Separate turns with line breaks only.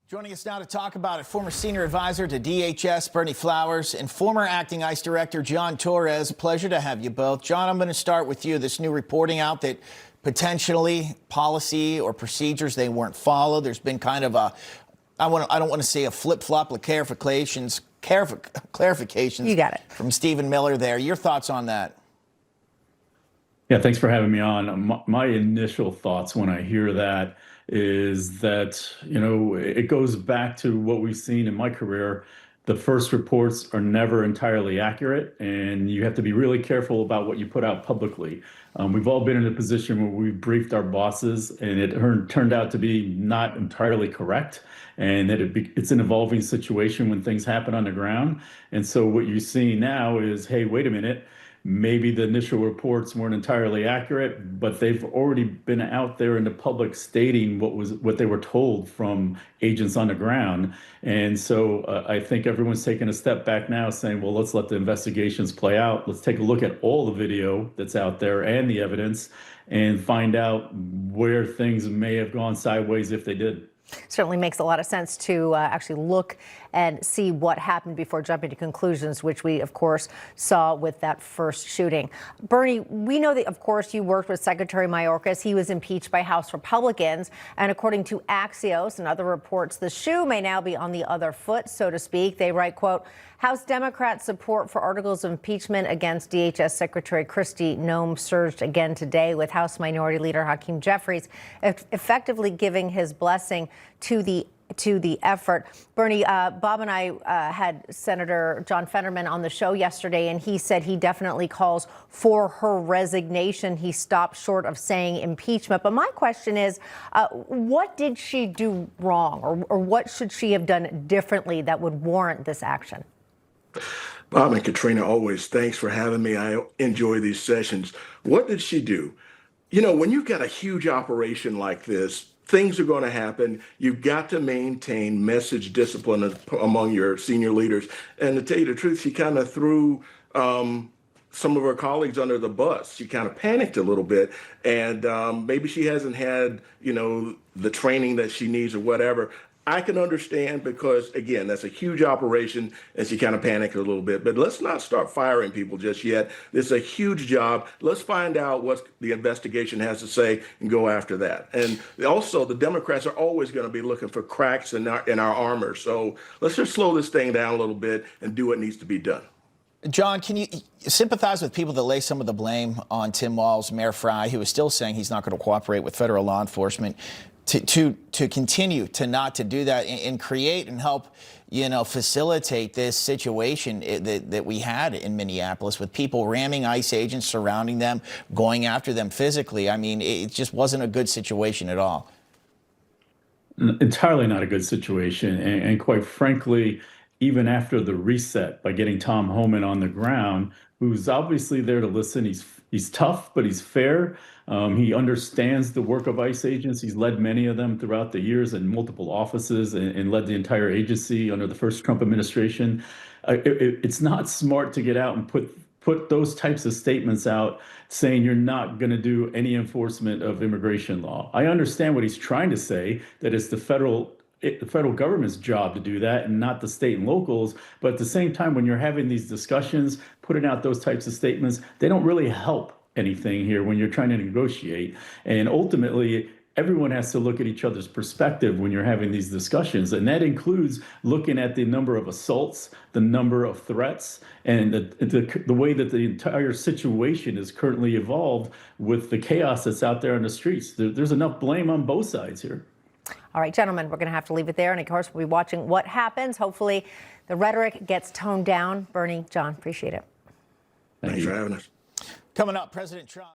Joining us now to talk about it, former senior advisor to DHS, Bernie Flowers, and former acting ICE director, John Torres. A pleasure to have you both. John, I'm going to start with you. This new reporting out that potentially policy or procedures, they weren't followed. There's been kind of a, I don't want to say a flip-flop, like clarifications
You got it.
from Stephen Miller there. Your thoughts on that?
Yeah, thanks for having me on. My initial thoughts when I hear that is that, it goes back to what we've seen in my career. The first reports are never entirely accurate, and you have to be really careful about what you put out publicly. We've all been in a position where we've briefed our bosses, and it turned out to be not entirely correct, and that it's an evolving situation when things happen on the ground. And so what you're seeing now is, hey, wait a minute. Maybe the initial reports weren't entirely accurate, but they've already been out there in the public stating what they were told from agents on the ground. And so I think everyone's taking a step back now saying, well, let's let the investigations play out. Let's take a look at all the video that's out there and the evidence and find out where things may have gone sideways if they did.
Certainly makes a lot of sense to actually look and see what happened before jumping to conclusions, which we, of course, saw with that first shooting. Bernie, we know that, of course, you worked with Secretary Mayorkas. He was impeached by House Republicans. And according to Axios and other reports, the shoe may now be on the other foot, so to speak. They write, quote, House Democrats' support for articles of impeachment against DHS Secretary Kristi Noem surged again today, with House Minority Leader Hakeem Jeffries effectively giving his blessing to the effort. Bernie, Bob and I had Senator John Fetterman on the show yesterday, and he said he definitely calls for her resignation. He stopped short of saying impeachment. But my question is, what did she do wrong, or what should she have done differently that would warrant this action?
Bob and Katrina, always thanks for having me. I enjoy these sessions. What did she do? When you've got a huge operation like this, things are going to happen. You've got to maintain message discipline among your senior leaders. And to tell you the truth, she kind of threw some of her colleagues under the bus. She kind of panicked a little bit, and maybe she hasn't had, the training that she needs or whatever. I can understand because, again, that's a huge operation, and she kind of panicked a little bit. But let's not start firing people just yet. This is a huge job. Let's find out what the investigation has to say and go after that. And also, the Democrats are always going to be looking for cracks in our armor. So let's just slow this thing down a little bit and do what needs to be done.
John, can you sympathize with people that lay some of the blame on Tim Walz, Mayor Frey, who is still saying he's not going to cooperate with federal law enforcement, to continue to not to do that and create and help, facilitate this situation that we had in Minneapolis with people ramming ICE agents, surrounding them, going after them physically? I mean, it just wasn't a good situation at all.
Entirely not a good situation. And quite frankly, even after the reset, by getting Tom Homan on the ground, who's obviously there to listen, he's tough, but he's fair. He understands the work of ICE agents. He's led many of them throughout the years in multiple offices and led the entire agency under the first Trump administration. It's not smart to get out and put those types of statements out saying you're not going to do any enforcement of immigration law. I understand what he's trying to say, that it's the federal government's job to do that and not the state and locals. But at the same time, when you're having these discussions, putting out those types of statements, they don't really help anything here when you're trying to negotiate. And ultimately, everyone has to look at each other's perspective when you're having these discussions. And that includes looking at the number of assaults, the number of threats, and the way that the entire situation is currently evolved with the chaos that's out there on the streets. There's enough blame on both sides here.
All right, gentlemen, we're going to have to leave it there. And of course, we'll be watching what happens. Hopefully, the rhetoric gets toned down. Bernie, John, appreciate it.
Thanks for having us.
Coming up, President Trump.